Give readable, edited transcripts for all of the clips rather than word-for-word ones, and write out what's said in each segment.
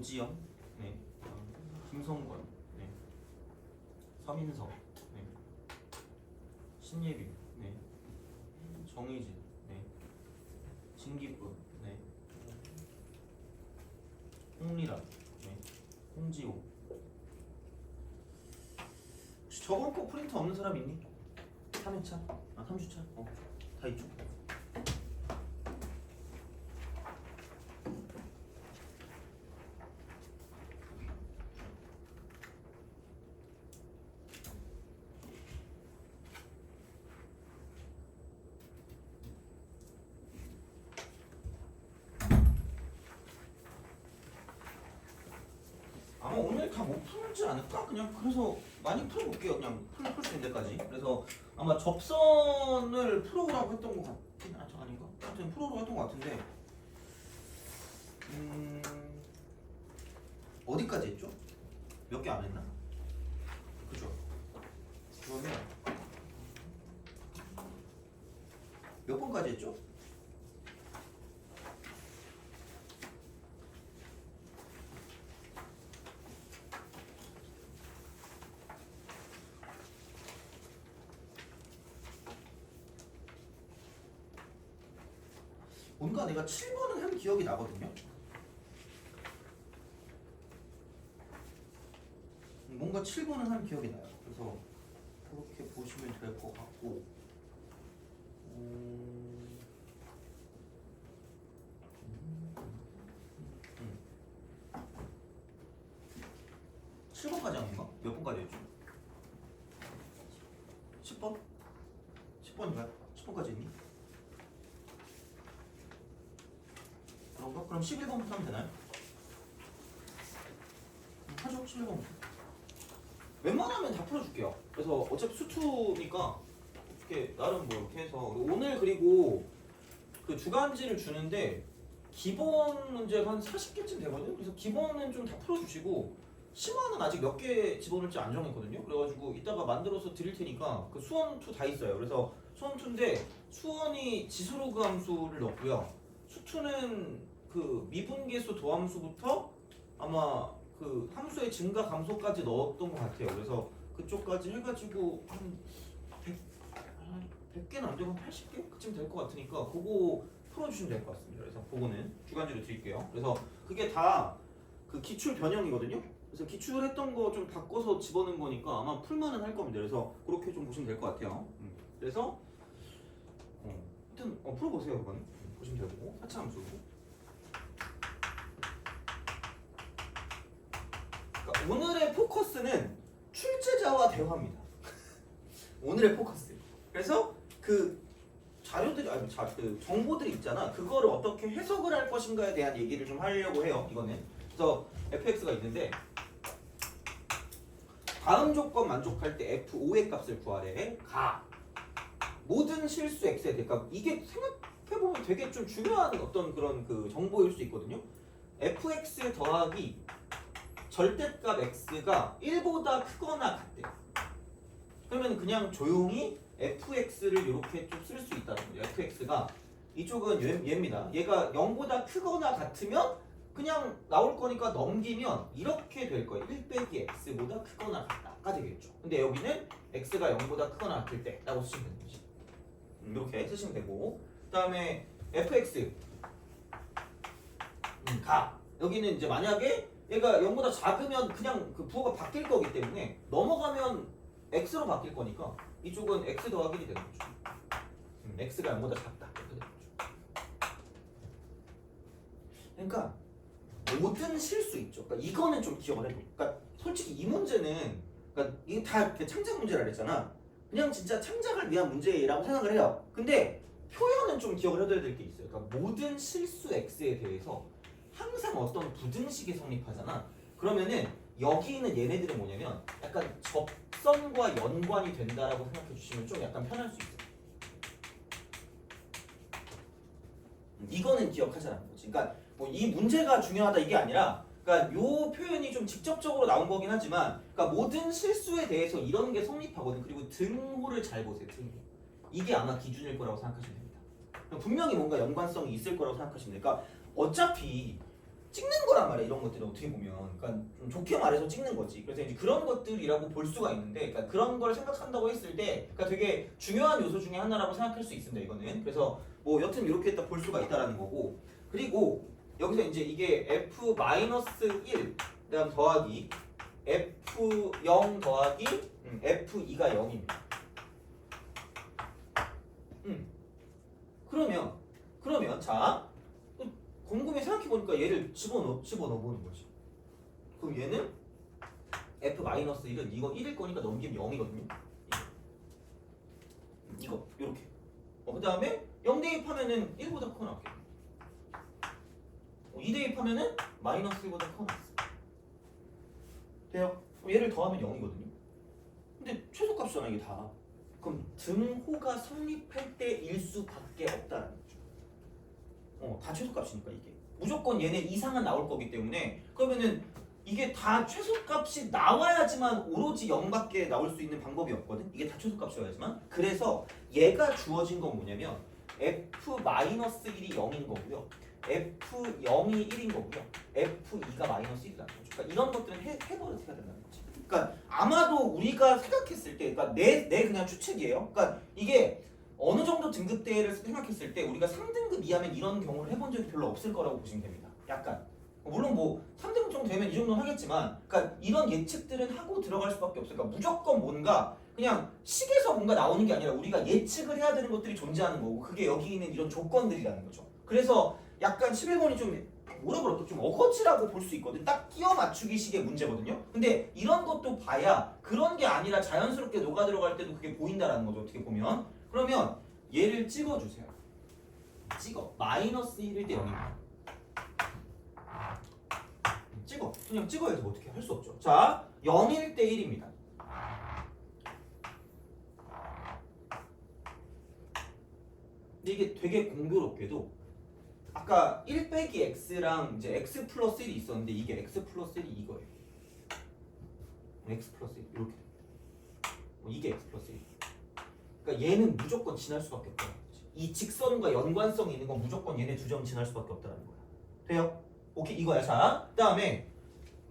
오지영, 네. 김성권, 네. 서민석, 네. 신예빈, 네. 정의진, 네. 진기쁨, 네. 홍리란, 네. 홍지호. 혹시 저번 거 프린터 없는 사람 있니? 3회차? 아 3주차? 다 있죠? 아마 오늘 다 못 풀지 않을까? 그냥 그래서 많이 풀어볼게요. 그냥 풀 수 있는 데까지. 그래서 아마 접선을 프로라고 했던 것 같긴 하죠. 아닌가? 하여튼 프로로 했던 것 같은데 어디까지 했죠? 몇 개 안 했나? 그죠? 그러면 몇 번까지 했죠? 뭔가 내가 7번은 한 기억이 나거든요. 뭔가 7번은 한 기억이 나요. 그래서 그렇게 보시면 될 것 같고 7번까지 한 건가? 몇 번까지 했죠? 10번? 10번인가요? 10번까지 했니? 그런가? 그럼 11번부터 하면 되나요? 하죠. 11번부터. 웬만하면 다 풀어줄게요. 그래서 어차피 수투니까 이렇게 나름 뭐 이렇게 해서 오늘 그리고 그 주간지를 주는데 기본 문제가 한 40개쯤 되거든요. 그래서 기본은 좀 다 풀어주시고 심화는 아직 몇 개 집어넣을지 안 정했거든요. 그래가지고 이따가 만들어서 드릴 테니까 그 수원2 다 있어요. 그래서 수원2인데 수원이 지수로그 함수를 넣고요. 수투는 그 미분계수 도함수부터 아마 그 함수의 증가 감소까지 넣었던 것 같아요. 그래서 그쪽까지 해가지고 한 100개는 안 되고 한 80개? 그쯤 될 것 같으니까 그거 풀어주시면 될 것 같습니다. 그래서 그거는 주간지로 드릴게요. 그래서 그게 다 그 기출 변형이거든요. 그래서 기출했던 거 좀 바꿔서 집어넣은 거니까 아마 풀만은 할 겁니다. 그래서 그렇게 좀 보시면 될 것 같아요. 그래서 하여튼 풀어보세요. 그거는 보시면 되고 하차함수. 그러니까 오늘의 포커스는 출제자와 대화입니다. 오늘의 포커스. 그래서 그 자료들이 그 정보들이 있잖아. 그거를 어떻게 해석을 할 것인가에 대한 얘기를 좀 하려고 해요. 이거는. 그래서 fx가 있는데 다음 조건 만족할 때 f5의 값을 구하래. 가. 모든 실수 x에 대해. 그러니까 이게 생각해보면 되게 좀 중요한 어떤 그런 그 정보일 수 있거든요. fx 더하기 절대값 x가 1보다 크거나 같대. 그러면 그냥 조용히 fx를 이렇게 좀 쓸 수 있다는 거죠. fx가 이쪽은 얘입니다. 얘가 0보다 크거나 같으면 그냥 나올 거니까 넘기면 이렇게 될 거예요. 1 빼기 x보다 크거나 같다가 되겠죠. 근데 여기는 x가 0보다 크거나 같을 때 라고 쓰시면 되는 거지. 이렇게 쓰시면 되고 그 다음에 fx 가. 여기는 이제 만약에 얘가 0보다 작으면 그냥 그 부호가 바뀔 거기 때문에 넘어가면 x로 바뀔 거니까 이쪽은 x 더하기 1이 되는 거죠. x가 0보다 작다. 이렇게 되는 거죠. 그러니까 모든 실수 있죠. 그러니까 이거는 좀 기억을 해도. 그러니까 솔직히 이 문제는 그러니까 이게 다 창작 문제라 그랬잖아. 그냥 진짜 창작을 위한 문제라고 생각을 해요. 근데 표현은 좀 기억을 해둬야 될 게 있어요. 그러니까 모든 실수 x에 대해서 항상 어떤 부등식이 성립하잖아. 그러면은 여기 있는 얘네들은 뭐냐면 약간 접선과 연관이 된다라고 생각해 주시면 좀 약간 편할 수 있어요. 이거는 기억하자는 거지. 그러니까 뭐 이 문제가 중요하다 이게 아니라 그러니까 요 표현이 좀 직접적으로 나온 거긴 하지만 그러니까 모든 실수에 대해서 이런 게 성립하거든. 그리고 등호를 잘 보세요. 등호. 이게 아마 기준일 거라고 생각하시면 됩니다. 분명히 뭔가 연관성이 있을 거라고 생각하시면 돼요. 그러니까 어차피 찍는 거란 말이야. 이런 것들은 어떻게 보면 그러니까 좀 좋게 말해서 찍는 거지. 그래서 이제 그런 것들이라고 볼 수가 있는데 그러니까 그런 걸 생각한다고 했을 때 그러니까 되게 중요한 요소 중에 하나라고 생각할 수 있습니다. 이거는 그래서 뭐 여튼 이렇게 딱 볼 수가 있다라는 거고 그리고 여기서 이제 이게 f-1 그다음 더하기 f0 더하기 f2가 0입니다. 그러면 자 곰곰이 생각해보니까 얘를 집어넣어 보는 거지. 그럼 얘는 f-1은 이거 1일 거니까 넘기면 0이거든요. 이거 요렇게. 그 다음에 0 대입하면은 1보다 커 나왔겠네. 2 대입하면은 마이너스 1보다 커 나왔어. 돼요? 그럼 얘를 더하면 0이거든요. 근데 최소값이잖아 이게 다. 그럼 등호가 성립할 때 일수밖에 없다라는 거죠. 다 최소값이니까 이게 무조건 얘네 이상은 나올 거기 때문에 그러면은 이게 다 최소값이 나와야지만 오로지 0밖에 나올 수 있는 방법이 없거든. 이게 다 최소값이어야지만. 그래서 얘가 주어진 건 뭐냐면 f-1이 0인 거고요. f0이 1인 거고요. f2가 마이너스 1이라는 거죠. 그러니까 이런 것들은 해버릇 해야 된다는 거지. 그러니까 아마도 우리가 생각했을 때, 그러니까 내 그냥 추측이에요. 그러니까 이게 어느 정도 등급대를 생각했을 때 우리가 3등급 이하면 이런 경우를 해본 적이 별로 없을 거라고 보시면 됩니다. 약간. 물론 뭐 3등급 정도 되면 이 정도는 하겠지만 그러니까 이런 예측들은 하고 들어갈 수밖에 없어요. 그러니까 무조건 뭔가 그냥 식에서 뭔가 나오는 게 아니라 우리가 예측을 해야 되는 것들이 존재하는 거고 그게 여기 있는 이런 조건들이라는 거죠. 그래서 약간 11번이 좀 뭐라 그럴까 좀 어거지라고 볼 수 있거든. 딱 끼워 맞추기 식의 문제거든요. 근데 이런 것도 봐야 그런 게 아니라 자연스럽게 녹아 들어갈 때도 그게 보인다라는 거죠. 어떻게 보면. 그러면 얘를 찍어주세요. 찍어. 마이너스 1일 때 0입니다. 찍어. 그냥 찍어야지 뭐 어떻게 할 수 없죠. 자, 0일 때 1입니다. 근데 이게 되게 공교롭게도 아까 1 빼기 x랑 이제 x 플러스 1이 있었는데 이게 x 플러스 1이 이거예요. x 플러스 1 이렇게 이게 x 플러스 1. 그러니까 얘는 무조건 지날 수밖에 없다. 이 직선과 연관성이 있는 건 무조건 얘네 두 점 지날 수밖에 없다는 거야. 돼요? 오케이 이거야. 자, 그다음에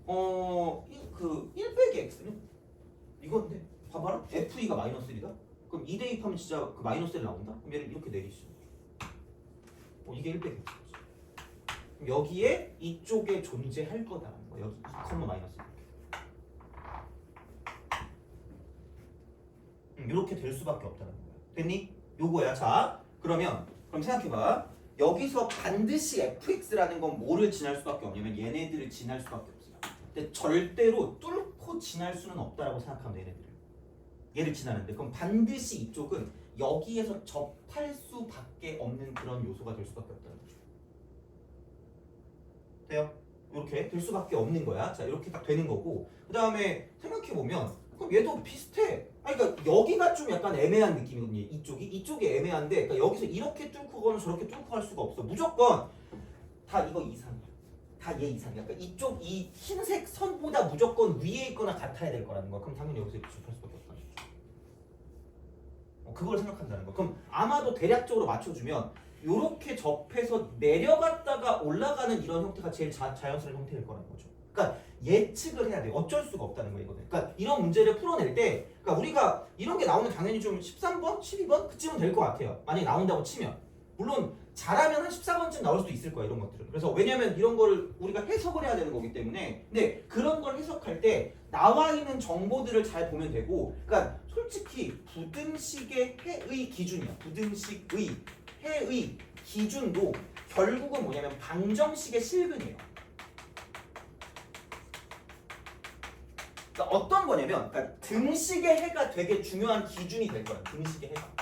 그 1 빼기 x는 이건데 봐봐라. f2가 마이너스 1이다. 그럼 2 대입하면 진짜 그 마이너스 1 나온다. 그럼 얘를 이렇게 내리시죠. 이게 1 빼기 x지. 그럼 여기에 이쪽에 존재할 거다라는 거야. 여기 2, 마이너스 1. 이렇게 될 수밖에 없다는 거야. 됐니? 요거야. 자, 그럼 생각해봐. 여기서 반드시 fx라는 건 뭐를 지날 수밖에 없냐면 얘네들을 지날 수밖에 없어요. 근데 절대로 뚫고 지날 수는 없다라고 생각하면 돼, 얘네들을. 얘를 지나는데 그럼 반드시 이쪽은 여기에서 접할 수밖에 없는 그런 요소가 될 수밖에 없다는 거죠. 돼요? 이렇게 될 수밖에 없는 거야. 자, 이렇게 딱 되는 거고 그 다음에 생각해보면 그럼 얘도 비슷해. 그러니까 여기가 좀 약간 애매한 느낌이거든요. 이쪽이 애매한데 그러니까 여기서 이렇게 뚫고 거는 저렇게 뚫고 할 수가 없어. 무조건 다 이거 이상이야. 다 얘 이상이야. 그러니까 이쪽 이 흰색 선보다 무조건 위에 있거나 같아야 될 거라는 거야. 그럼 당연히 여기서 이렇게 접할 수밖에 없다는 거죠. 그걸 생각한다는 거. 그럼 아마도 대략적으로 맞춰주면 이렇게 접해서 내려갔다가 올라가는 이런 형태가 제일 자연스러운 형태일 거라는 거죠. 그러니까 예측을 해야 돼. 어쩔 수가 없다는 거예요, 이거는. 그러니까 이런 문제를 풀어낼 때, 그러니까 우리가 이런 게 나오면 당연히 좀 13번, 12번 그쯤은 될 것 같아요. 만약에 나온다고 치면. 물론 잘하면 한 14번쯤 나올 수도 있을 거야, 이런 것들은. 그래서 왜냐면 이런 걸 우리가 해석을 해야 되는 거기 때문에. 근데 그런 걸 해석할 때 나와 있는 정보들을 잘 보면 되고, 그러니까 솔직히 부등식의 해의 기준이야. 부등식의 해의 기준도 결국은 뭐냐면 방정식의 실근이에요. 그러니까 어떤 거냐면 그러니까 등식의 해가 되게 중요한 기준이 될 거야. 등식의 해가.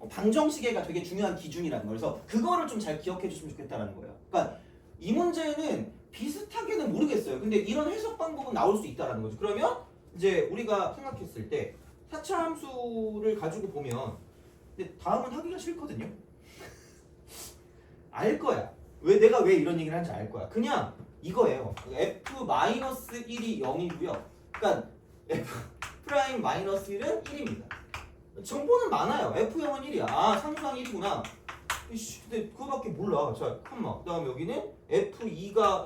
방정식의 해가 되게 중요한 기준이라는 거예요. 그래서 그거를 좀 잘 기억해 주시면 좋겠다는 거예요. 그러니까 이 문제는 비슷하게는 모르겠어요. 근데 이런 해석 방법은 나올 수 있다는 거죠. 그러면 이제 우리가 생각했을 때 4차 함수를 가지고 보면 근데 다음은 하기가 싫거든요. 알 거야. 내가 왜 이런 얘기를 하는지 알 거야. 그냥 이거예요. f-1이 0이고요. 그러니까 f'-1은 1입니다. 정보는 많아요. f0은 1이야. 아, 상수항 1이구나. 이씨, 근데 그거밖에 몰라. 자, 잠깐만. 그 다음에 여기는 F2가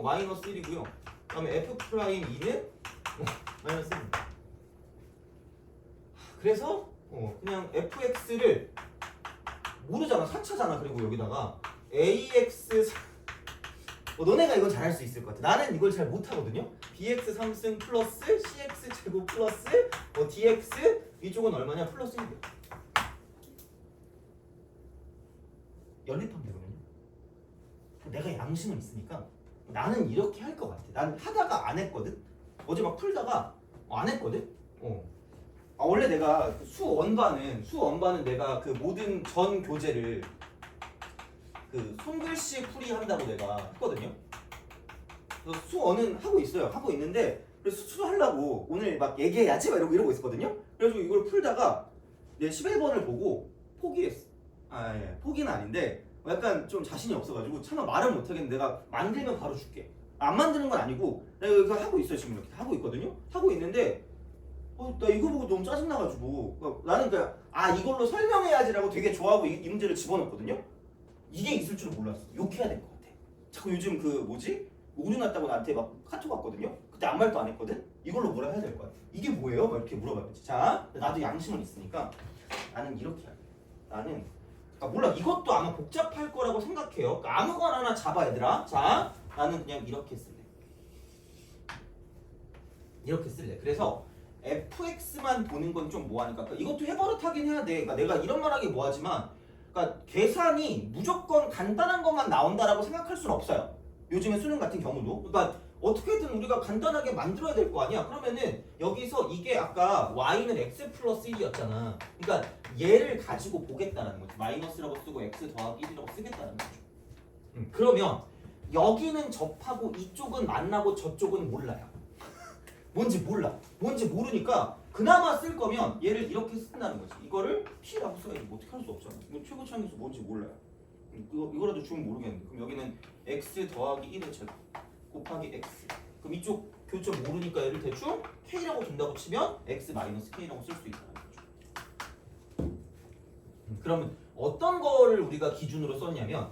마이너스 1이고요. 그 다음에 F 프라임 2는 마이너스 1입니다. 그래서 그냥 fx를 모르잖아. 4차잖아. 그리고 여기다가 ax 너네가 이건 잘할 수 있을 것 같아. 나는 이걸 잘 못하거든요. bx 3승 플러스 cx 제곱 플러스 dx 이쪽은 얼마냐? 플러스 1이야. 연립하면 되거든요. 내가 양심은 있으니까 나는 이렇게 할 것 같아. 난 하다가 안 했거든. 어제 막 풀다가 안 했거든. 원래 내가 수원반은 내가 그 모든 전 교재를 그 손글씨 풀이 한다고 내가 했거든요. 그래서 수원은 하고 있어요. 하고 있는데 그래서 수하려고 오늘 막 얘기해야지 막 이러고 있었거든요. 그래서 이걸 풀다가 내 11번을 보고 포기했어. 포기는 아닌데 약간 좀 자신이 없어가지고 차마 말을 못하겠는데 내가 만들면 바로 줄게. 안 만드는 건 아니고 내가 이거 하고 있어요. 지금 이렇게 하고 있거든요. 하고 있는데 나 이거 보고 너무 짜증나가지고 나는 그냥 이걸로 설명해야지라고 되게 좋아하고 이 문제를 집어넣었거든요. 이게 있을 줄 몰랐어. 욕해야 될 것 같아. 자꾸 요즘 그 뭐지? 오류 났다고 나한테 막 카톡 왔거든요. 그때 아무 말도 안 했거든. 이걸로 뭐라 해야 될 것 같아. 이게 뭐예요? 막 이렇게 물어봐야지. 자, 나도 양심은 있으니까 나는 이렇게 할게. 나는 몰라. 이것도 아마 복잡할 거라고 생각해요. 그러니까 아무거나 하나 잡아 얘들아. 자, 나는 그냥 이렇게 쓸래. 이렇게 쓸래. 그래서 fx만 보는 건 좀 뭐하니까 이것도 해버릇하긴 해야 돼. 그러니까 내가 이런 말하기 뭐하지만 그러니까 계산이 무조건 간단한 것만 나온다라고 생각할 수는 없어요. 요즘에 수능 같은 경우도. 그러니까 어떻게든 우리가 간단하게 만들어야 될 거 아니야. 그러면은 여기서 이게 아까 y는 x 플러스 1이었잖아. 그러니까 얘를 가지고 보겠다는 거지. 마이너스라고 쓰고 x 더하기 1이라고 쓰겠다는 거죠. 그러면 여기는 접하고 이쪽은 만나고 저쪽은 몰라요. 뭔지 몰라. 뭔지 모르니까 그나마 쓸 거면 얘를 이렇게 쓴다는 거지. 이거를 p라고 써야지. 뭐 어떻게 할 수 없잖아. 이거 최고차항에서 뭔지 몰라요. 이거라도 주면 모르겠는데. 그럼 여기는 x 더하기 1의 제곱 곱하기 x. 그럼 이쪽 교점 모르니까 얘를 대충 k라고 둔다고 치면 x 마이너스 k라고 쓸 수 있다는 거죠. 그러면 어떤 거를 우리가 기준으로 썼냐면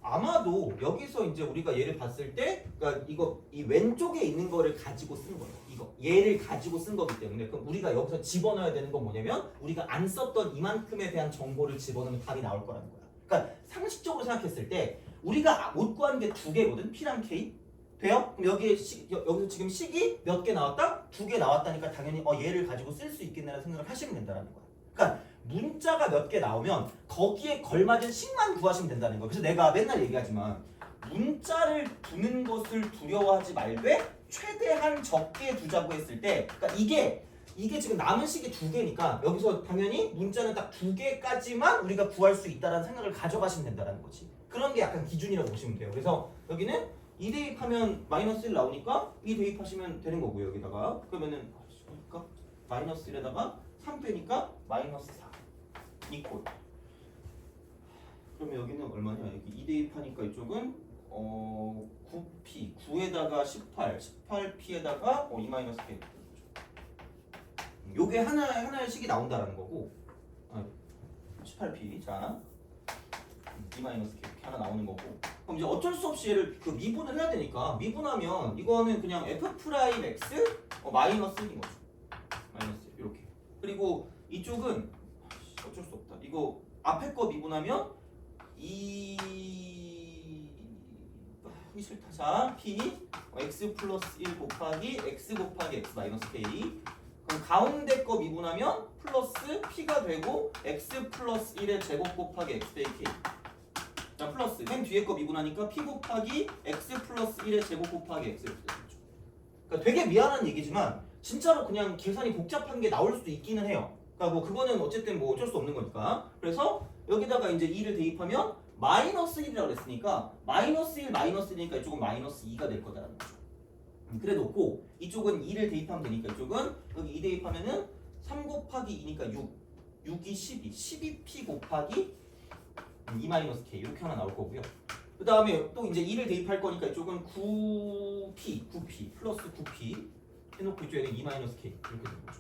아마도 여기서 이제 우리가 얘를 봤을 때, 그러니까 이 왼쪽에 있는 거를 가지고 쓴 거예요. 얘를 가지고 쓴 거기 때문에 그럼 우리가 여기서 집어넣어야 되는 건 뭐냐면 우리가 안 썼던 이만큼에 대한 정보를 집어넣으면 답이 나올 거라는 거야. 그러니까 상식적으로 생각했을 때 우리가 못 구한 게 두 개거든. P랑 K. 돼요? 그럼 여기서 지금 식이 몇 개 나왔다? 2개 나왔다니까 당연히 얘를 가지고 쓸 수 있겠네라는 생각을 하시면 된다는 거야. 그러니까 문자가 몇 개 나오면 거기에 걸맞은 식만 구하시면 된다는 거야. 그래서 내가 맨날 얘기하지만 문자를 두는 것을 두려워하지 말되 최대한 적게 두자고 했을 때 그러니까 이게 지금 남은 식이 2개니까 여기서 당연히 문자는 딱 2개까지만 우리가 구할 수 있다는 생각을 가져가시면 된다는 거지. 그런 게 약간 기준이라고 보시면 돼요. 그래서 여기는 2 대입하면 마이너스 1 나오니까 2 대입하시면 되는 거고요. 여기다가 그러면은 그러니까 마이너스 1에다가 3 빼니까 마이너스 4 이꼴. 그러면 여기는 얼마냐? 여기 2 대입하니까 이쪽은 9p 9에다가 18p에다가 2 마이너스 p. 요게 하나의 식이 나온다라는 거고 18p 자 2 마이너스 k 이렇게 하나 나오는 거고 그럼 이제 어쩔 수 없이 얘를 그 미분을 해야 되니까 미분하면 이거는 그냥 f 프라임 x 마이너스 1인 거죠. 마이너스 1 이렇게. 그리고 이쪽은 어쩔 수 없다. 이거 앞에 거 미분하면 하기 싫다. 자, p x 플러스 1 곱하기 x 곱하기 x 마이너스 k. 그럼 가운데 거 미분하면 플러스 p가 되고 x 플러스 1의 제곱 곱하기 x 빼기 k. 자, 플러스 맨 뒤에 거 미분하니까 p 곱하기 x 플러스 1의 제곱 곱하기 x 이렇게 되죠. 그러니까 되게 미안한 얘기지만 진짜로 그냥 계산이 복잡한 게 나올 수도 있기는 해요. 그러니까 뭐 그거는 어쨌든 뭐 어쩔 수 없는 거니까. 그래서 여기다가 이제 2를 대입하면 마이너스 1이라고 그랬으니까 마이너스 1 마이너스 1이니까 이쪽은 마이너스 2가 될 거다라는 거죠. 그래 놓고 이쪽은 2를 대입하면 되니까 이쪽은 여기 2 대입하면은 3 곱하기 2니까 6이 12p 곱하기 2 마이너스 k 이렇게 하나 나올 거고요. 그 다음에 또 이제 2를 대입할 거니까 이쪽은 9p 플러스 9p 해놓고 이쪽에는 2 마이너스 k 이렇게 되는 거죠.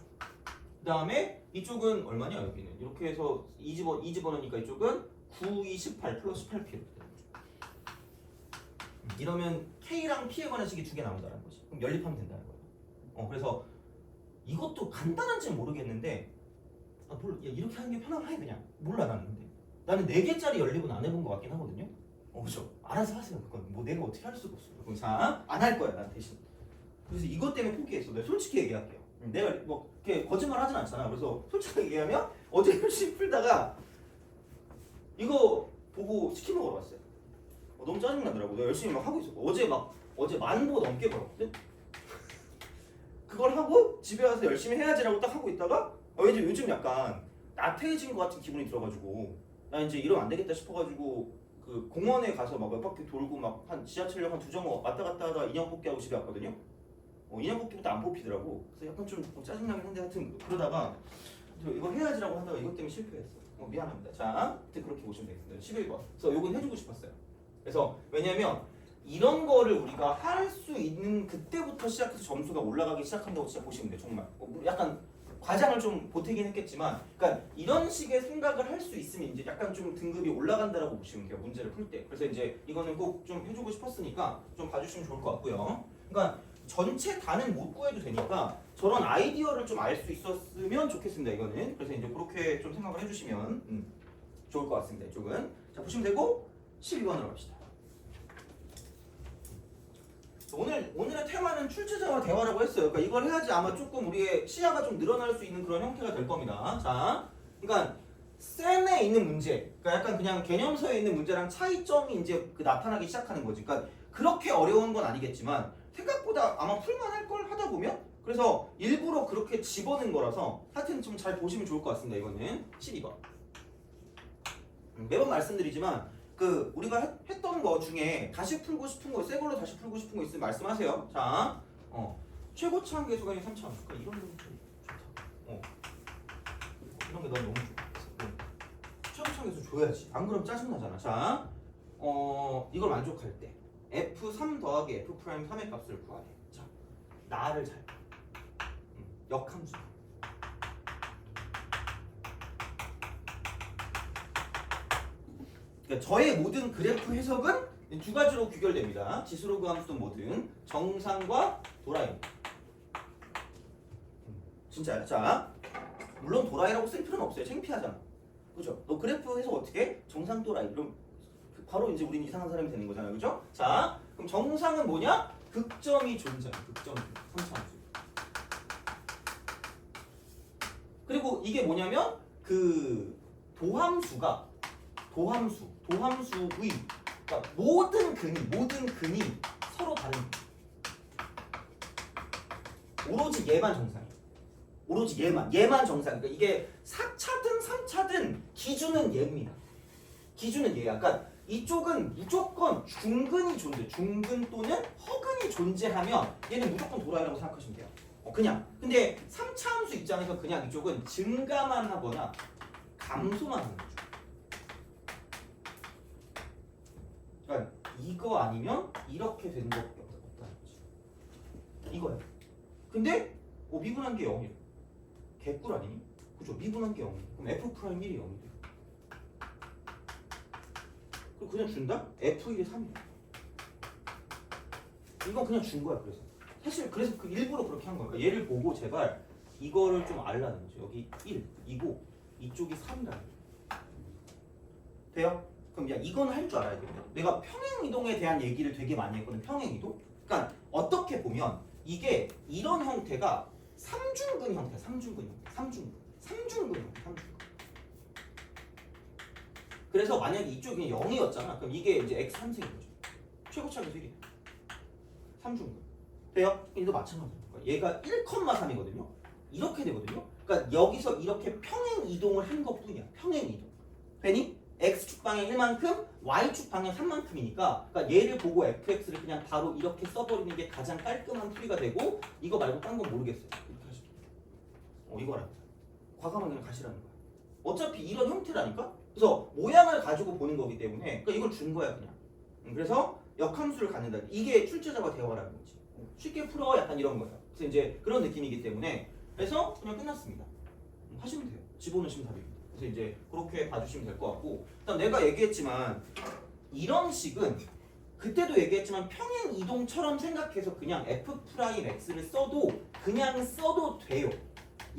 그 다음에 이쪽은 얼마냐 여기는 이렇게 해서 2 집어넣으니까 이쪽은 9, 28 플러스 18p 이렇게 되는 거죠. 이러면 K랑 P에 관한 식이 두 개 나온다는 거지. 그럼 연립하면 된다는 거예요. 그래서 이것도 간단한지는 모르겠는데 몰라. 야, 이렇게 하는 게 편하면 해 그냥. 몰라 나는 근데. 나는 4개짜리 연립은 안 해본 것 같긴 하거든요. 그죠? 알아서 하세요. 그건 뭐 내가 어떻게 할 수가 없어요. 그럼 자, 안 할 거야 난 대신. 그래서 이것 때문에 포기했어. 내가 솔직히 얘기할게요. 내가 뭐 이렇게 거짓말 하진 않잖아. 그래서 솔직하게 얘기하면 어제 열심히 풀다가 이거 보고 치킨 먹으러 갔어요. 너무 짜증나더라고. 내가 열심히 막 하고 있었고 어제 10,000보 넘게 벌었거든. 그걸 하고 집에 와서 열심히 해야지라고 딱 하고 있다가 왠지 요즘 약간 나태해진 것 같은 기분이 들어가지고 나 이제 이러면 안 되겠다 싶어가지고 그 공원에 가서 막 몇 바퀴 돌고 막 한 지하철역 한 2정거 왔다 갔다 하다 인형 뽑기 하고 집에 왔거든요. 인형 뽑기부터 안 뽑히더라고. 그래서 약간 좀 짜증나긴 한데 하여튼 그러다가 이거 해야지라고 하다가 이것 때문에 실패했어. 미안합니다. 자, 하여튼 그렇게 보시면 되겠습니다. 11번. 그래서 요건 해주고 싶었어요. 그래서 왜냐면 이런 거를 우리가 할 수 있는 그때부터 시작해서 점수가 올라가기 시작한다고 진짜 보시면 돼요. 정말 약간 과장을 좀 보태긴 했겠지만, 그러니까 이런 식의 생각을 할 수 있으면 이제 약간 좀 등급이 올라간다라고 보시면 돼요. 문제를 풀 때. 그래서 이제 이거는 꼭 좀 해주고 싶었으니까 좀 봐주시면 좋을 것 같고요. 그러니까 전체 다는 못 구해도 되니까 저런 아이디어를 좀 알 수 있었으면 좋겠습니다. 이거는. 그래서 이제 그렇게 좀 생각을 해주시면 좋을 것 같습니다. 이쪽은. 자, 보시면 되고 12번으로 갑시다. 오늘의 테마는 출제자와 대화라고 했어요. 그러니까 이걸 해야지 아마 조금 우리의 시야가 좀 늘어날 수 있는 그런 형태가 될 겁니다. 자, 그러니까 쌤에 있는 문제, 그러니까 약간 그냥 개념서에 있는 문제랑 차이점이 이제 나타나기 시작하는 거지. 그러니까 그렇게 어려운 건 아니겠지만 생각보다 아마 풀만할 걸 하다 보면 그래서 일부러 그렇게 집어넣은 거라서 하여튼 좀 잘 보시면 좋을 것 같습니다. 이거는 12번. 매번 말씀드리지만 우리가 했던 거 중에 다시 풀고 싶은 거, 새 걸로 다시 풀고 싶은 거 있으면 말씀하세요. 자, 최고차항 계수관이 3차항. 그러니까 이런 게 좀 좋다. 이런 게 난 너무 좋아. 최고차항 계수 줘야지. 안 그러면 짜증나잖아. 자, 이걸 만족할 때 F3 더하기 F 프라임 3의 값을 구하래. 자, 나를 잘 봐. 역함수. 그러니까 저의 모든 그래프 해석은 두 가지로 귀결됩니다. 지수로그 함수 뭐든 정상과 도라이. 진짜요. 자, 물론 도라이라고 쓸 필요는 없어요. 창피하잖아. 그죠? 너 그래프 해석 어떻게 해? 정상 도라이. 그럼 바로 이제 우린 이상한 사람이 되는 거잖아요. 그죠? 자, 그럼 정상은 뭐냐? 극점이 존재해. 극점 3차함수. 그리고 이게 뭐냐면 도함수가 도함수의 그러니까 모든 근이 서로 다른 오로지 얘만 정상이에요. 오로지 얘만 정상. 그러니까 이게 4차든 3차든 기준은 얘입니다. 기준은 얘야. 그러니까 이쪽은 무조건 중근이 존재, 중근 또는 허근이 존재하면 얘는 무조건 도라이라고 생각하시면 돼요. 그냥. 근데 3차 함수 입장에서 그냥 이쪽은 증가만 하거나 감소만 하는 거죠. 그러니까 이거 아니면 이렇게 되는 것밖에 없다는 거지. 이거야. 근데 미분한 게 0이래. 개꿀 아니니? 그죠? 미분한 게 0이래. 그럼 F 프라임 1이 0이래. 그럼 그냥 준다? F1이 3이야. 이건 그냥 준 거야. 그래서 일부러 그렇게 한 거야. 그러니까 얘를 보고 제발 이거를 좀 알라는 거지. 여기 1이고 이쪽이 3이라는 거야. 돼요? 그럼 야 이건 할 줄 알아야 돼. 내가 평행이동에 대한 얘기를 되게 많이 했거든. 평행이동. 그러니까 어떻게 보면 이게 이런 형태가 3중근 형태야. 3중근 형태. 그래서 만약에 이쪽이 0이었잖아. 그럼 이게 이제 x 3승인 거죠. 최고차계수 1이야. 3중근. 돼요? 얘도 마찬가지야. 얘가 1,3이거든요. 이렇게 되거든요. 그러니까 여기서 이렇게 평행 이동을 한 것뿐이야. 평행 이동. 되니? x축 방향 1만큼, y축 방향 3만큼이니까 그러니까 얘를 보고 fx를 그냥 바로 이렇게 써버리는 게 가장 깔끔한 풀이가 되고 이거 말고 딴 건 모르겠어요. 이렇게 하시면 이거랍니다. 과감하게 그냥 가시라는 거야. 어차피 이런 형태라니까? 그래서 모양을 가지고 보는 거기 때문에 그러니까 이걸 준 거야 그냥. 그래서 역함수를 갖는다. 이게 출제자와 대화라는 거지. 쉽게 풀어 약간 이런 거예요. 그래서 이제 그런 느낌이기 때문에 그래서 그냥 끝났습니다. 하시면 돼요. 집어넣으시면 답입니다. 그래서 이제 그렇게 봐주시면 될 것 같고, 일단 내가 얘기했지만 이런 식은 그때도 얘기했지만 평행 이동처럼 생각해서 그냥 F'X를 써도 그냥 써도 돼요.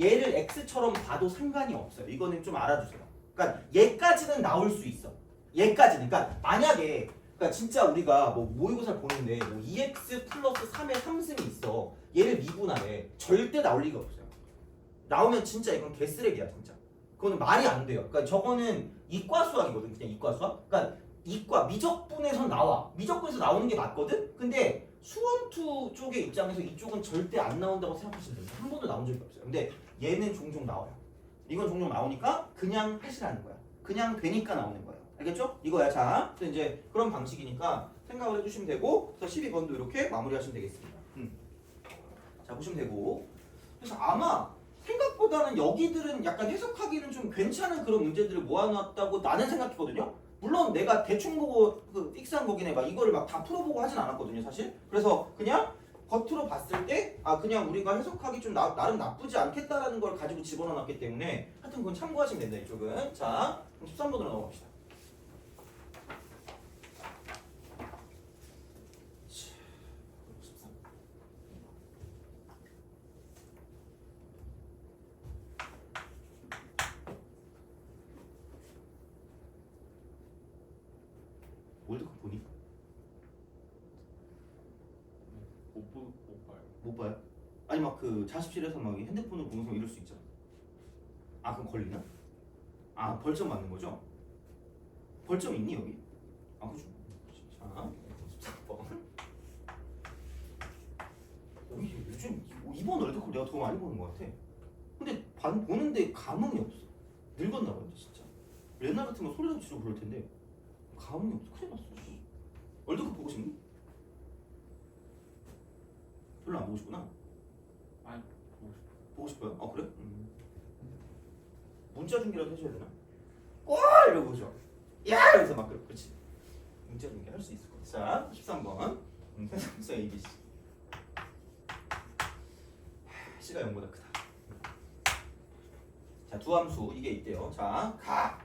얘를 X처럼 봐도 상관이 없어요. 이거는 좀 알아주세요. 그러니까 얘까지는 나올 수 있어. 얘까지는. 그러니까 만약에 그러니까 진짜 우리가 뭐 모의고사를 보는데 뭐 2x 플러스 3의 3승이 있어. 얘를 미분하래. 절대 나올 리가 없어요. 나오면 진짜 이건 개쓰레기야 진짜. 그거는 말이 안 돼요. 그러니까 저거는 이과 수학이거든. 그냥 이과 수학. 그러니까 이과 미적분에서 나와. 미적분에서 나오는 게 맞거든. 근데 수원투 쪽의 입장에서 이쪽은 절대 안 나온다고 생각하시면 됩니다. 한 번도 나온 적이 없어요. 근데 얘는 종종 나와요. 이건 종종 나오니까 그냥 하시라는 거야. 그냥 되니까 나오는 거예요. 알겠죠? 이거야. 자, 그래서 이제 그런 방식이니까 생각을 해주시면 되고, 그래서 12번도 이렇게 마무리하시면 되겠습니다. 자, 보시면 되고. 그래서 아마 생각보다는 여기들은 약간 해석하기는 좀 괜찮은 그런 문제들을 모아놨다고 나는 생각했거든요. 물론 내가 대충 보고 그 익스한 거긴 해. 막 이거를 막 다 풀어보고 하진 않았거든요, 사실. 그래서 그냥 겉으로 봤을 때 그냥 우리가 해석하기 좀 나름 나쁘지 않겠다라는 걸 가지고 집어넣어놨기 때문에 하여튼 그건 참고하시면 된다, 이쪽은. 자, 그럼 13번으로 넘어갑시다. 월드컵 보니? 못 봐요. 못 봐요? 아니 막 그 자습실에서 막 핸드폰으로 보면서 이럴 수 있잖아. 그럼 걸리나? 벌점 맞는 거죠? 벌점 있니 여기? 그죠? 자, 14번. 여기 요즘 이번 월드컵 내가 더 많이 보는 것 같아. 근데 보는데 감흥이 없어. 늙었나 봐 진짜. 옛날 같으면 소리도 지르고 그럴 텐데 감흥이 없어. 큰일 났어. 월드컵 보고 싶니? 별로 안 보고 싶구나. 아니 보고 싶어요? 그래? 문자 중계라도 해줘야 되나? 꼴! 이러고 보죠. 야! 이러면서 막 그렇지. 문자 중계 할 수 있을 것 같아. 자, 13번. 세상서 ABC. C가 0보다 크다. 자, 두 함수 이게 있대요. 자, 가.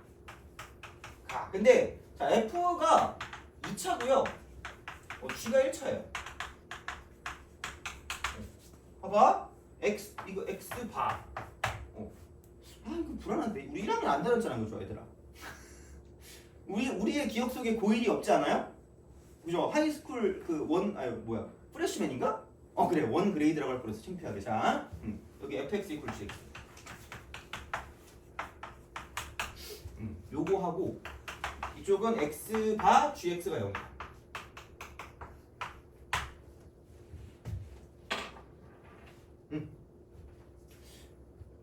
근데 자, F가 2차고요. G가 1차예요. 봐봐. 이거 X 바. 이거 불안한데. 우리 1학년 안 다녔잖아, 그죠, 얘들아? 우리의 기억 속에 고1이 없지 않아요? 그죠? 하이스쿨 프레시맨인가? 그래. 원 그레이드라고 할 뻔했어. 창피하게. 자, 여기 fx 이퀄 gx. 요거 하고 이쪽은 x 바 gx가 0이야.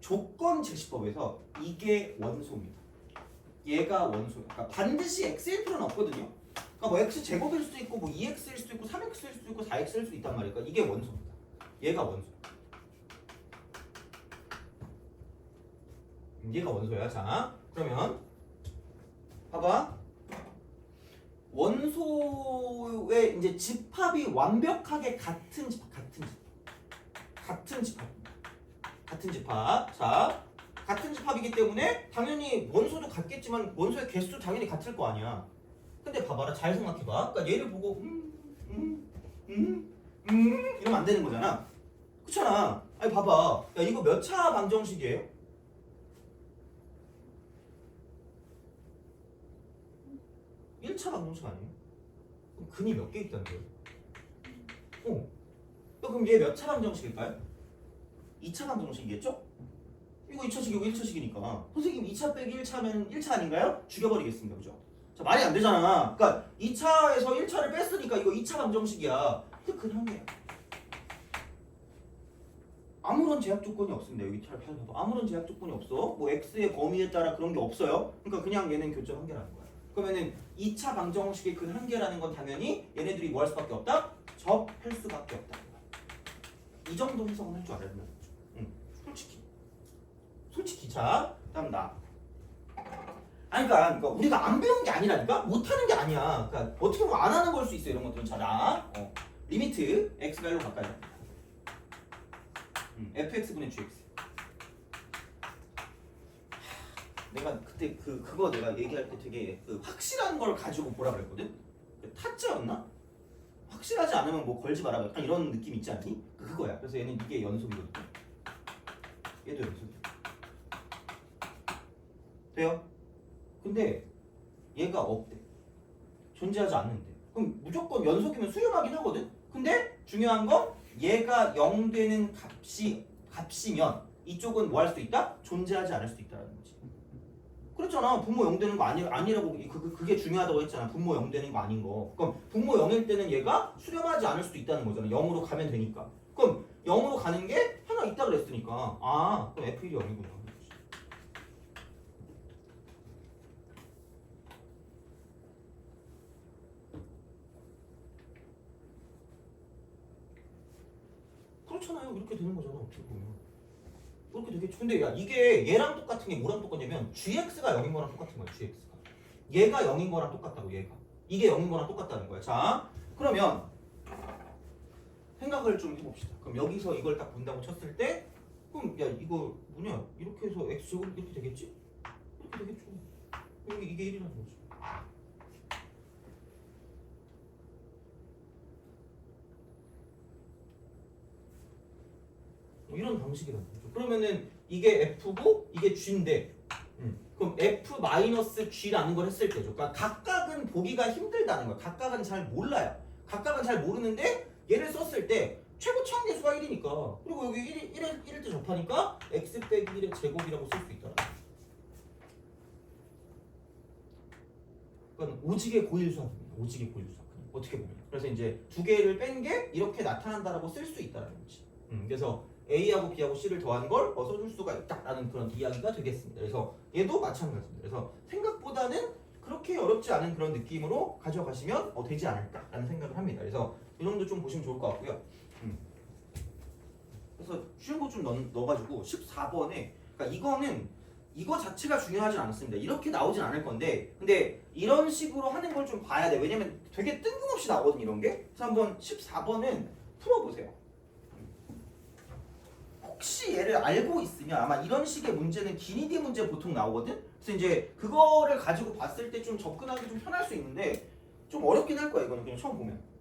조건 제시법에서 이게 원소입니다. 얘가 원소예요. 그러니까 반드시 x일 필요는 없거든요. 그러니까 뭐 x 제곱일 수도 있고 뭐 2x일 수도 있고 3x일 수도 있고 4x일 수도 있단 말이니까 이게 원소입니다. 얘가 원소. 얘가 원소야. 자, 그러면 봐봐. 원소의 이제 집합이 완벽하게 같은 집합. 자, 같은 집합이기 때문에 당연히 원소도 같겠지만 원소의 개수 당연히 같을 거 아니야. 근데 봐봐라. 잘 생각해봐. 그러니까 얘를 보고 이러면 안 되는 거잖아. 그렇잖아. 아니 봐봐. 야, 이거 몇 차 방정식이에요? (1차) 방정식 아니에요? 그럼 근이 몇 개 있다는 거예요? 그럼 얘 몇 차 방정식일까요? 2차 방정식이겠죠? 이거 2차식, 이거 1차식이니까 선생님 2차 빼기 1차면 1차 아닌가요? 죽여버리겠습니다. 그죠? 자, 말이 안 되잖아. 그러니까 2차에서 1차를 뺐으니까 이거 2차 방정식이야. 근데 그냥 해. 아무런 제약 조건이 없습니다. 여기 잘 봐봐. 아무런 제약 조건이 없어. 뭐 x의 범위에 따라 그런 게 없어요. 그러니까 그냥 얘는 교점 한 개라는 거야. 그러면은 2차 방정식의 근 한 개라는 건 당연히 얘네들이 뭐 할 수밖에 없다? 접할 수밖에 없다. 이 정도 해석은 할 줄 알아야 된다는 거죠. 솔직히. 자, 다음 나. 그러니까 우리가 안 배운 게 아니라니까? 못하는 게 아니야. 그러니까 어떻게 보면 안 하는 걸 수 있어. 이런 것들은. 자, 나. 리미트 x가 1로 가까이. fx분의 gx. 내가 그때 그거 내가 얘기할 때 되게 그 확실한 걸 가지고 보라 그랬거든. 그 타짜였나? 확실하지 않으면 뭐 걸지 마라 약간 이런 느낌 있지 않니? 그거야. 그래서 얘는 이게 연속이거든. 얘도 연속이야. 돼요? 근데 얘가 없대. 존재하지 않는데. 그럼 무조건 연속이면 수렴하긴 하거든. 근데 중요한 건 얘가 0 되는 값이면 이쪽은 뭐 할 수도 있다? 존재하지 않을 수도 있다는 거지. 그렇잖아. 분모 0 되는 거 아니라고 그게 중요하다고 했잖아. 분모 0 되는 거 아닌 거. 그럼 분모 0일 때는 얘가 수렴하지 않을 수도 있다는 거잖아. 0으로 가면 되니까. 그럼 0으로 가는 게 하나 있다 그랬으니까 아 그럼 F1이 0이구나. 그렇잖아요. 이렇게 되는 거잖아. 어떻게 보면. 그렇게 되겠지. 근데 야 이게 얘랑 똑같은 게 뭐랑 똑같냐면 gx가 0인 거랑 똑같은 거야. gx가. 얘가 0인 거랑 똑같다고 얘가. 이게 0인 거랑 똑같다는 거야. 자 그러면 생각을 좀 해봅시다. 그럼 여기서 이걸 딱 본다고 쳤을 때 그럼 야 이거 뭐냐 이렇게 해서 x제곱 이렇게 되겠지? 이렇게 되겠죠. 여기 이게 1이라는 거지. 뭐 이런 방식이라는 거죠. 그러면은 이게 F고 이게 G인데 그럼 F-G라는 걸 했을 때죠. 그러니까 각각은 보기가 힘들다는 거야. 각각은 잘 몰라요. 각각은 잘 모르는데 얘를 썼을 때 최고 차항계수가 1이니까 그리고 여기 1일 때 접하니까 x 빼기 1의 제곱이라고 쓸 수 있더라. 그러니까 오직의 고일수학입니다. 오직의 고일수학. 어떻게 보면. 그래서 이제 두 개를 뺀 게 이렇게 나타난다라고 쓸 수 있다는 거지. 그래서 A하고 B하고 C를 더한 걸 써줄 수가 있다라는 그런 이야기가 되겠습니다. 그래서 얘도 마찬가지입니다. 그래서 생각보다는 그렇게 어렵지 않은 그런 느낌으로 가져가시면 되지 않을까라는 생각을 합니다. 그래서 이 정도 좀 보시면 좋을 것 같고요. 그래서 쉬운 거 좀 넣어가지고 14번에 그러니까 이거는 이거 자체가 중요하진 않습니다. 이렇게 나오진 않을 건데 근데 이런 식으로 하는 걸 좀 봐야 돼. 왜냐면 되게 뜬금없이 나오거든 이런 게. 그래서 한번 14번은 풀어보세요. 혹시 얘를 알고 있으면 아마 이런 식의 문제는 기니디 문제 보통 나오거든? 그래서 이제 그거를 가지고 봤을 때 좀 접근하기 좀 편할 수 있는데 좀 어렵긴 할 거야 이거는 그냥 처음 보면.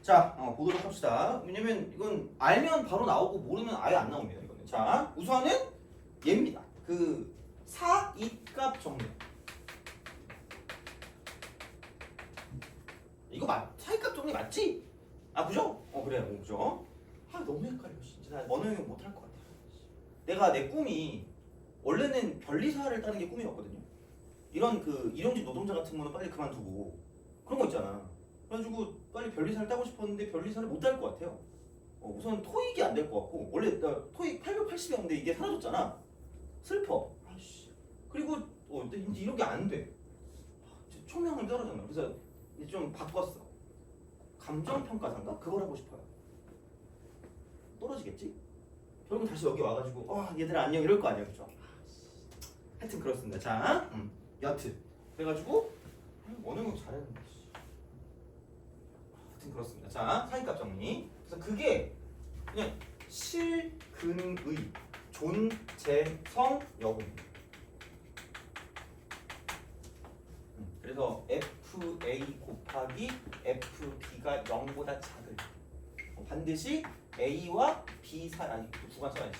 자, 보도록 합시다. 왜냐면 이건 알면 바로 나오고 모르면 아예 안 나옵니다. 이거는. 자, 우선은 얘입니다. 그 사이값 정리. 이거 사이값 정리 맞지? 아, 그죠? 그래요. 그죠? 아, 너무 헷갈려. 진짜 나 언어 영역 못할 것 같아. 내가 내 꿈이 원래는 변리사를 따는 게 꿈이었거든요. 이런 그 일용직 노동자 같은 거는 빨리 그만두고 그런 거 있잖아. 그래가지고 빨리 변리사를 따고 싶었는데 변리사를 못 딸 것 같아요. 우선 토익이 안 될 것 같고 원래 나 토익 880이었는데 이게 사라졌잖아. 슬퍼. 아씨. 그리고 이제 이런 게 안 돼. 총명을 떨어졌나. 그래서 이제 좀 바꿨어. 감정평가사인가? 그걸 하고 싶어요. 떨어지겠지? 결국 다시 여기 와가지고 얘들아 안녕 이럴 거 아니야, 그죠? 하여튼 그렇습니다. 자, 여튼 그래가지고 어느 건 잘했는데. 하여튼 그렇습니다. 자, 사이값 정리. 그래서 그게 그냥 실근의 존재성 여부입니다. 그래서 FA 곱하기 FB가 0보다 작을 반드시 A와 B 사이 아니 구간 써야지.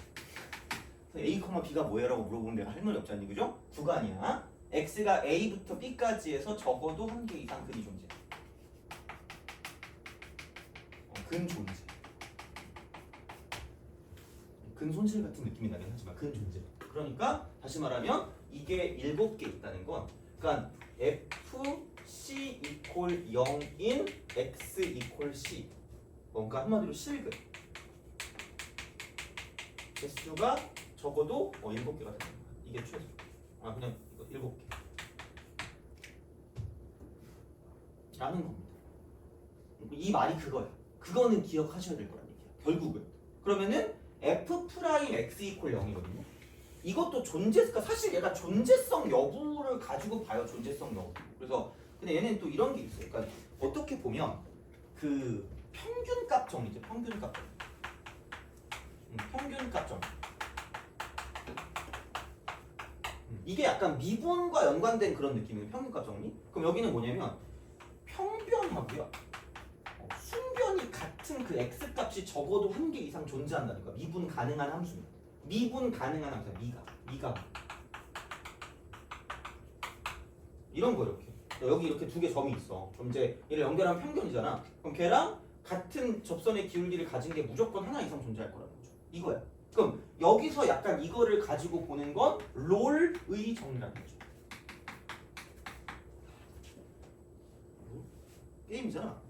A, B가 뭐예요라고 물어보면 내가 할 말이 없잖니, 그죠? 구간이야. X가 A부터 B까지 해서 적어도 한 개 이상 근이 존재. 근 존재. 근 손실 같은 느낌이 나긴 하지만 근 존재. 그러니까 다시 말하면 이게 7개 있다는 건, 그러니까 F C 이퀄 0인 X 이퀄 C. 뭔가 한마디로 실근. 개수가 적어도 7개가 되는 거야. 이게 최소. 그냥 이거 7개. 라는 겁니다. 이 말이 그거야. 그거는 기억하셔야 될 거란 얘기야. 결국은. 그러면은 F 프라임 X 이퀄 0이거든요. 이것도 존재, 사실 얘가 존재성 여부를 가지고 봐요. 존재성 여부. 그래서 근데 얘는 또 이런 게 있어요. 그러니까 어떻게 보면 그 평균값 정리죠. 평균값 정리. 평균값 정리. 이게 약간 미분과 연관된 그런 느낌이에요. 평균값 정리. 그럼 여기는 뭐냐면 평변하고요. 순변이 같은 그 x 값이 적어도 한 개 이상 존재한다니까. 미분 가능한 함수입니다. 미분 가능한 함수. 미가 이런 거 이렇게. 여기 이렇게 두 개 점이 있어. 그럼 이제 얘를 연결하면 평균이잖아. 그럼 걔랑 같은 접선의 기울기를 가진 게 무조건 하나 이상 존재할 거라는 거죠. 이거야. 그럼 여기서 약간 이거를 가지고 보는 건 롤의 정리라는 거죠. 게임이잖아.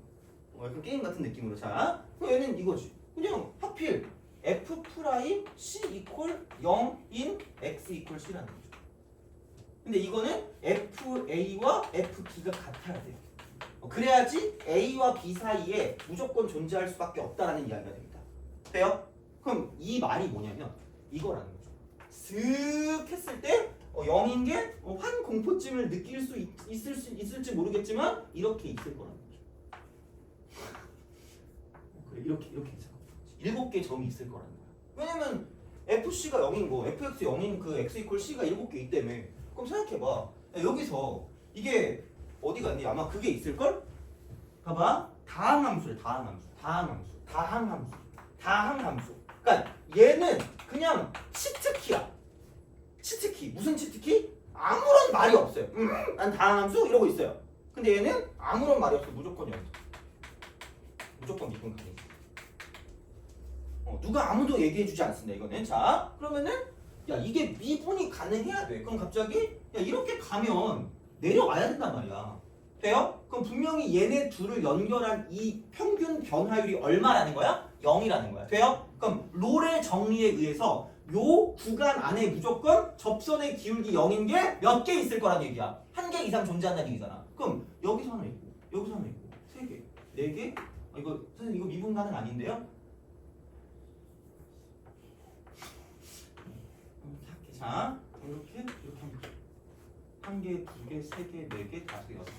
약간 게임 같은 느낌으로. 자, 그럼 얘는 이거지. 그냥 하필 F 프라임 C 이퀄 0인 X 이퀄 C라는 거죠. 근데 이거는 FA와 FB가 같아야 돼요. 그래야지 A와 B 사이에 무조건 존재할 수밖에 없다라는 이야기가 됩니다. 돼요? 그럼 이 말이 뭐냐면 이거라는 거죠. 슥 했을 때 0인 게 한 공포증을 느낄 수 있을지 모르겠지만 이렇게 있을 거라는 거죠. 그래, 이렇게 생각해. 7개 점이 있을 거라는 거야. 왜냐면 FC가 0인 거, FX 0인 그 X 이퀄 C가 7개 있다며. 그럼 생각해봐. 여기서 이게 어디 갔니? 아마 그게 있을걸? 봐봐. 다항함수래. 다항함수. 그러니까 얘는 그냥 치트키야. 치트키. 무슨 치트키? 아무런 말이 없어요. 난 다항함수 이러고 있어요. 근데 얘는 아무런 말이 없어. 무조건 여기. 무조건 미분 가능. 누가 아무도 얘기해주지 않습니다. 이거는. 자, 그러면은 야 이게 미분이 가능해야 돼. 그럼 갑자기 야 이렇게 가면 내려와야 된단 말이야. 돼요? 그럼 분명히 얘네 둘을 연결한 이 평균 변화율이 얼마라는 거야? 0이라는 거야. 돼요? 그럼 롤의 정리에 의해서 요 구간 안에 무조건 접선의 기울기 0인 게 몇 개 있을 거란 얘기야. 한 개 이상 존재한다는 얘기잖아. 그럼 여기서 하나 있고 여기서 하나 있고 3개, 4개? 이거 선생님 이거 미분 가능 아닌데요? 자, 이렇게 하면 돼. 1개, 2개, 3개, 4개, 5개, 6개.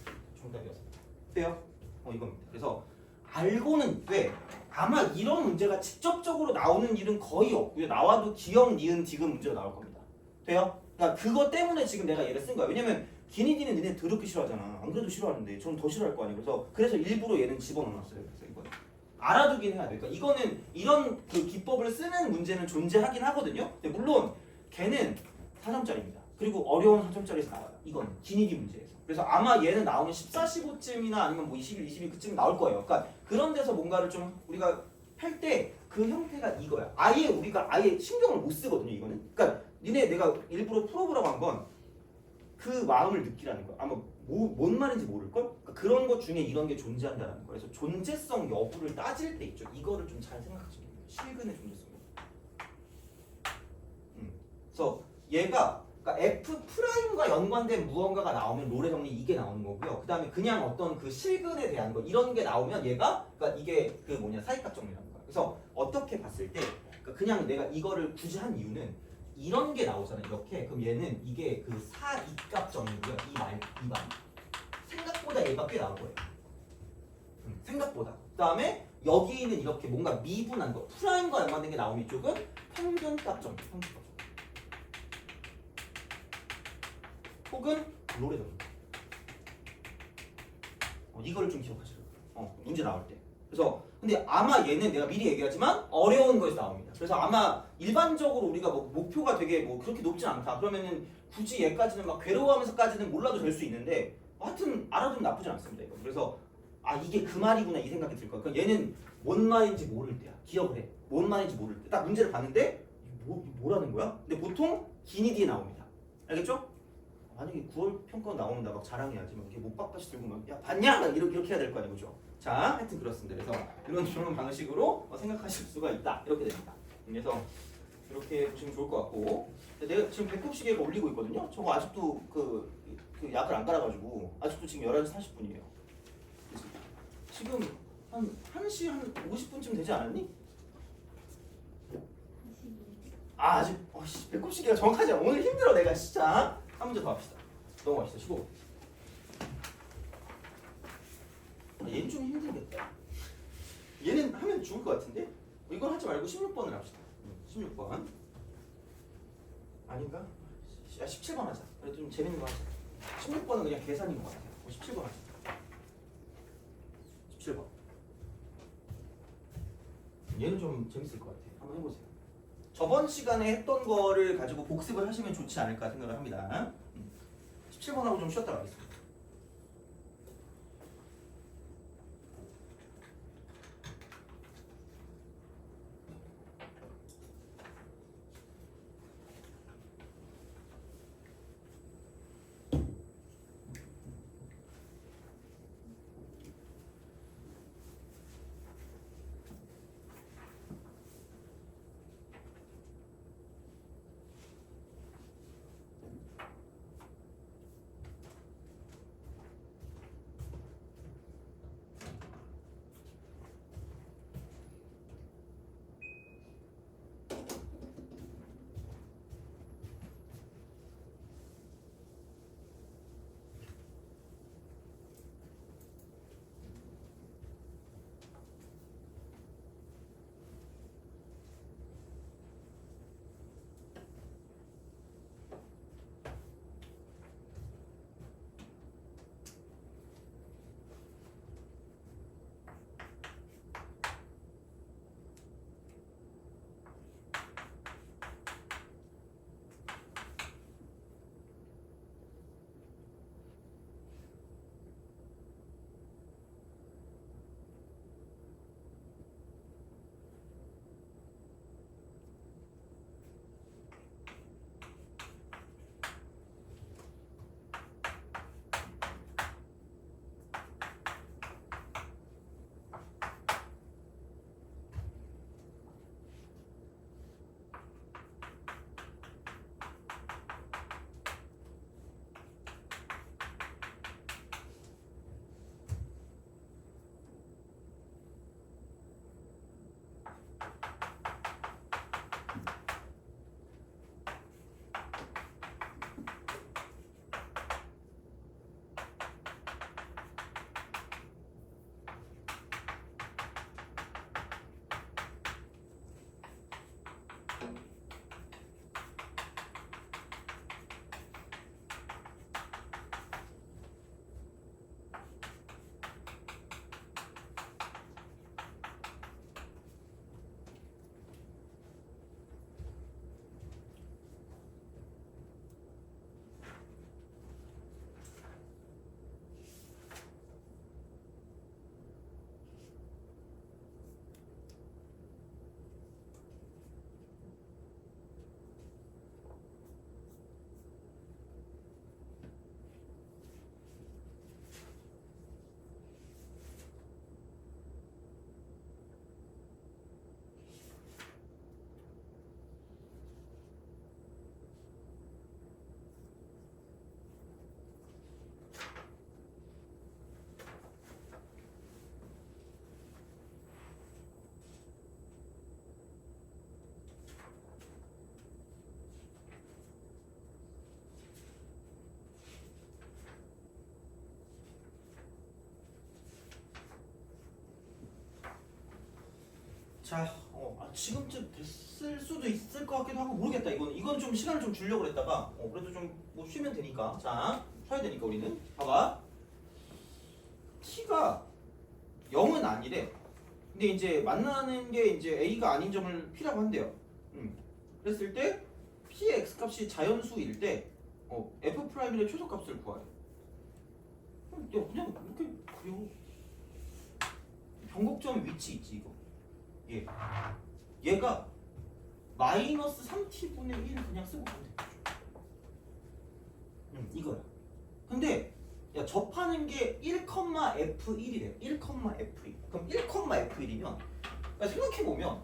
정답이 6개. 돼요? 이겁니다. 그래서 알고는 돼. 아마 이런 문제가 직접적으로 나오는 일은 거의 없고요. 나와도 기억, 니은, 디귿 문제가 나올 겁니다. 돼요? 그러니까 그거 때문에 지금 내가 얘를 쓴 거야. 왜냐면 기니디는 니네 더럽게 싫어하잖아. 안 그래도 싫어하는데 저는 더 싫어할 거 아니에요. 그래서 일부러 얘는 집어넣어놨어요. 그래서 이거는 알아두긴 해야 돼. 그러니까 이거는 이런 그 기법을 쓰는 문제는 존재하긴 하거든요. 근데 물론 걔는 4점짜리입니다. 그리고 어려운 4점짜리에서 나와요. 이건 기니디 문제에서. 그래서 아마 얘는 나오면 14, 15쯤이나 아니면 뭐 21, 22 그쯤 나올 거예요. 그러니까 그런 데서 뭔가를 좀 우리가 할 때 그 형태가 이거야. 아예 우리가 아예 신경을 못 쓰거든요. 이거는. 그러니까 니네 내가 일부러 풀어보라고 한 건 그 마음을 느끼라는 거야. 아마 뭔 말인지 모를걸? 그러니까 그런 것 중에 이런 게 존재한다는 거야. 그래서 존재성 여부를 따질 때 있죠. 이거를 좀 잘 생각하시면 돼요. 실근의 존재성 여부. 그래서 얘가 그러니까 F 프라임과 연관된 무언가가 나오면 롤의 정리 이게 나오는 거고요. 그 다음에 그냥 어떤 그 실근에 대한 거 이런 게 나오면 얘가 그러니까 이게 그 뭐냐 사이값 정리라는 거야. 그래서 어떻게 봤을 때 그러니까 그냥 내가 이거를 굳이 한 이유는 이런 게 나오잖아. 이렇게 그럼 얘는 이게 그 사이값 정리고요. 이 말 생각보다 얘가 꽤 나올 거예요. 생각보다. 그 다음에 여기 있는 이렇게 뭔가 미분한 거 프라임과 연관된 게 나오면 이쪽은 평균값 정리. 혹은 롤의 정리. 이거를 좀 기억하시라고. 문제 나올 때. 그래서 근데 아마 얘는 내가 미리 얘기하지만 어려운 거에서 나옵니다. 그래서 아마 일반적으로 우리가 뭐 목표가 되게 뭐 그렇게 높진 않다. 그러면은 굳이 얘까지는 막 괴로워하면서까지는 몰라도 될 수 있는데 하여튼 알아두면 나쁘지 않습니다. 이거. 그래서 아 이게 그 말이구나 이 생각이 들 거야. 그러니까 얘는 뭔 말인지 모를 때야. 기억을 해. 뭔 말인지 모를 때. 딱 문제를 봤는데 뭐라는 거야? 근데 보통 기니 뒤에 나옵니다. 알겠죠? 만약에 9월 평가 나오는다 막 자랑해야지 막 이렇게 못박다시 들고 막 야 봤냐? 막 이렇게 해야 될 거 아니에요, 그죠? 자, 하여튼 그렇습니다. 그래서 이런 방식으로 생각하실 수가 있다. 이렇게 됩니다. 그래서 이렇게 보시면 좋을 것 같고 내가 지금 배꼽 시계가 올리고 있거든요. 저거 아직도 그 약을 안 갈아가지고 아직도 지금 11시 40분이에요. 지금 한 1시 한 50분쯤 되지 않았니? 아 아직 배꼽 시계가 정확하지 않아. 오늘 힘들어 내가 진짜. 한 문제 더 합시다. 넘어가시다. 15. 얘는 좀 힘들겠다. 얘는 하면 좋을 것 같은데? 이건 하지 말고 16번을 합시다. 16번. 아닌가? 야 17번 하자. 그래도 좀 재밌는 거 하자. 16번은 그냥 계산인 것 같아요. 17번 하자. 17번. 얘는 좀 재밌을 것 같아. 한번 해보세요. 저번 시간에 했던 거를 가지고 복습을 하시면 좋지 않을까 생각을 합니다. 17번하고 좀 쉬었다 가겠습니다. 자, 지금쯤 됐을 수도 있을 것 같기도 하고 모르겠다. 이건 좀 시간을 좀 주려고 그랬다가 그래도 좀 뭐 쉬면 되니까. 자, 쉬어야 되니까 우리는 봐봐. t가 0은 아니래. 근데 이제 만나는 게 이제 a가 아닌 점을 p라고 한대요. 그랬을 때 p의 x 값이 자연수일 때 f 프라임의 최소값을 구하래. 그냥 이렇게 그리고 변곡점 위치 있지 이거. 얘가 마이너스 3t분의 1 그냥 쓰고 가면 돼. 이거야. 근데 야 접하는 게 1,f1이래. 1,f1. 그럼 1,f1이면 생각해 보면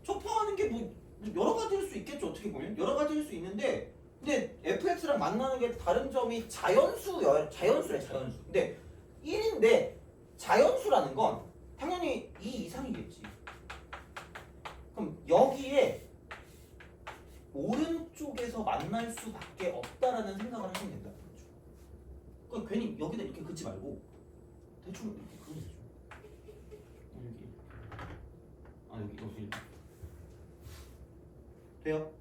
접하는 게 뭐 여러 가지일 수 있겠죠. 어떻게 보면 여러 가지일 수 있는데, 근데 fx랑 만나는 게 다른 점이 자연수래. 자연수. 근데 1인데 자연수라는 건 당연히 2 이상이겠지. 그럼 여기에 오른쪽에서 만날 수밖에 없다라는 생각을 하시면 된다. 그럼 괜히 여기다 이렇게 긋지 말고 대충 이렇게 그리면 되죠. 여기 돼요?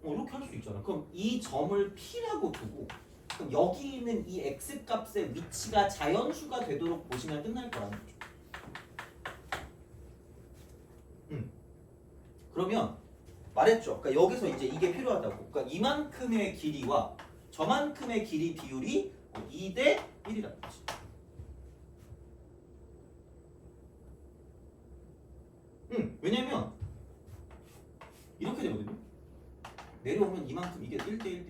이렇게 할 수 있잖아. 그럼 이 점을 P라고 두고 그럼 여기 있는 이 X 값의 위치가 자연수가 되도록 보시면 끝날 거라는 거죠. 그러면 말했죠. 그러니까 여기서 이제 이게 필요하다고. 그러니까 이만큼의 길이와 저만큼의 길이 비율이 2대 1이라는 거지. 왜냐면 이렇게 되거든요. 내려오면 이만큼 이게 1대 1대 1.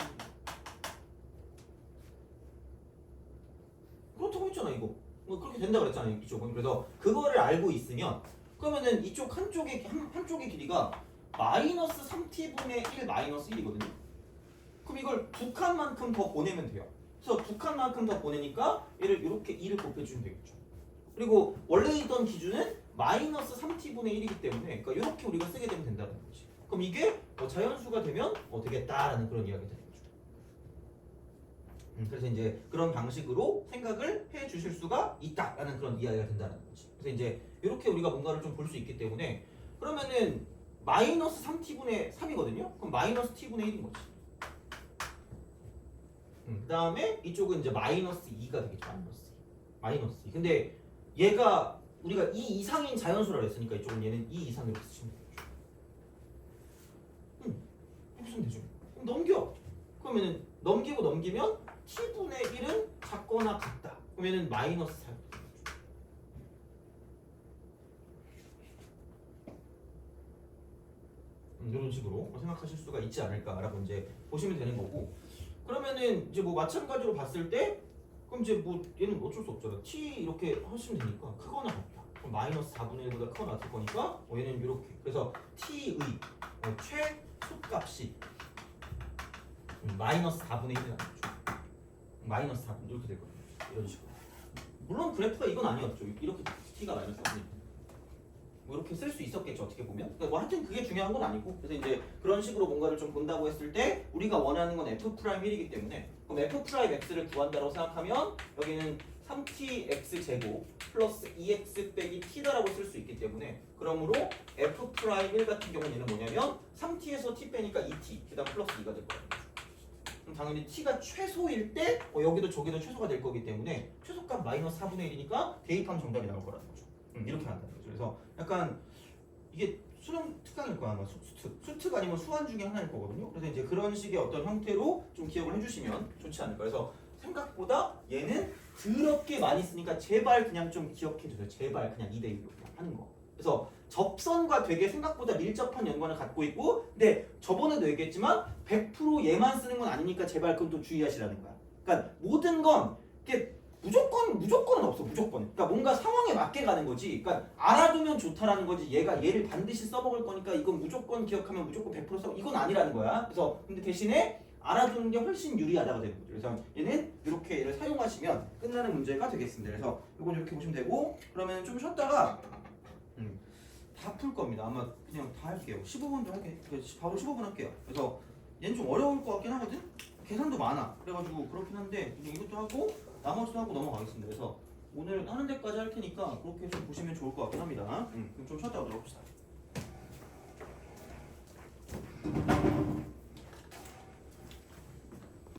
그렇다고 했잖아 이거. 뭐 그렇게 된다 그랬잖아요 이쪽은. 그래서 그거를 알고 있으면 그러면은 이쪽 한쪽의 길이가 마이너스 3t분의 1 마이너스 1이거든요. 그럼 이걸 두 칸만큼 더 보내면 돼요. 그래서 두 칸만큼 더 보내니까 얘를 이렇게 2를 곱해주면 되겠죠. 그리고 원래 있던 기준은 마이너스 3t분의 1이기 때문에 그러니까 이렇게 우리가 쓰게 되면 된다는 거지. 그럼 이게 자연수가 되면 되겠다라는 그런 이야기가 되는 거죠. 그래서 이제 그런 방식으로 생각을 해 주실 수가 있다라는 그런 이야기가 된다는 거지. 그래서 이제 이렇게 우리가 뭔가를 좀 볼 수 있기 때문에 그러면은 마이너스 3t분의 3이거든요. 그럼 마이너스 t분의 1인 거지. 그 다음에 이쪽은 이제 마이너스 2가 되겠죠. 마이너스 2. 근데 얘가 우리가 2 이상인 자연수라고 했으니까 이쪽은 얘는 2 이상 이렇게 쓰시면 되죠. 이렇게 쓰면 되죠. 그럼 넘겨. 그러면은 넘기면 t분의 1은 작거나 같다. 그러면은 마이너스 4. 이런 식으로 생각하실 수가 있지 않을까라고 이제 보시면 되는 거고. 그러면은 이제 뭐 마찬가지로 봤을 때 그럼 이제 뭐 얘는 어쩔 수 없잖아. t 이렇게 하시면 되니까 크거나 같다. 그럼 마이너스 4분의 1보다 크거나 같을 거니까 얘는 이렇게. 그래서 t의 최소값이 마이너스 4분의 1이라는 거죠. 마이너스 4분 이렇게 될 거예요. 이런 식으로. 물론 그래프가 이건 아니었죠. 이렇게 t가 마이너스 4분의 1. 뭐 이렇게 쓸 수 있었겠죠. 어떻게 보면. 그러니까 뭐 하여튼 그게 중요한 건 아니고. 그래서 이제 그런 식으로 뭔가를 좀 본다고 했을 때 우리가 원하는 건 f'1이기 때문에 그럼 f'x를 구한다고 생각하면 여기는 3tx 제곱 플러스 2x 빼기 t다라고 쓸 수 있기 때문에 그러므로 f'1 같은 경우는 얘는 뭐냐면 3t에서 t 빼니까 2t 그다음 플러스 2가 될 거예요. 그럼 당연히 t가 최소일 때 여기도 저기도 최소가 될 거기 때문에 최소값 마이너스 4분의 1이니까 대입하면 정답이 나올 거라는 거죠. 이렇게 한다는 거죠. 그래서 약간 이게 수능 특강일 거야 아마 수특 아니면 수완 중에 하나일 거거든요. 그래서 이제 그런 식의 어떤 형태로 좀 기억을 해주시면 좋지 않을까. 그래서 생각보다 얘는 더럽게 많이 쓰니까 제발 그냥 좀 기억해 주세요. 제발 그냥 2대 1로 하는 거. 그래서 접선과 되게 생각보다 밀접한 연관을 갖고 있고, 근데 저번에도 얘기했지만 100% 얘만 쓰는 건 아니니까 제발 그건 또 주의하시라는 거야. 그러니까 모든 건 이게 무조건은 없어. 무조건. 그러니까 뭔가 상황에 맞게 가는 거지. 그러니까 알아두면 좋다라는 거지. 얘를 반드시 써먹을 거니까 이건 무조건 기억하면 무조건 100% 써. 이건 아니라는 거야. 그래서 근데 대신에 알아두는 게 훨씬 유리하다가 되는 거죠. 그래서 얘는 이렇게 얘를 사용하시면 끝나는 문제가 되겠습니다. 그래서 이건 이렇게 보시면 되고, 그러면 좀 쉬었다가 다 풀 겁니다. 아마 그냥 다 할게요. 15분도 할게요. 바로 15분 할게요. 그래서 얘는 좀 어려울 것 같긴 하거든. 계산도 많아. 그래가지고 그렇긴 한데 그냥 이것도 하고 나머지도 하고 넘어가겠습니다. 그래서 오늘 하는 데까지 할 테니까 그렇게 좀 보시면 좋을 것 같긴 합니다. 그럼 좀 쉬었다 오도록 합시다.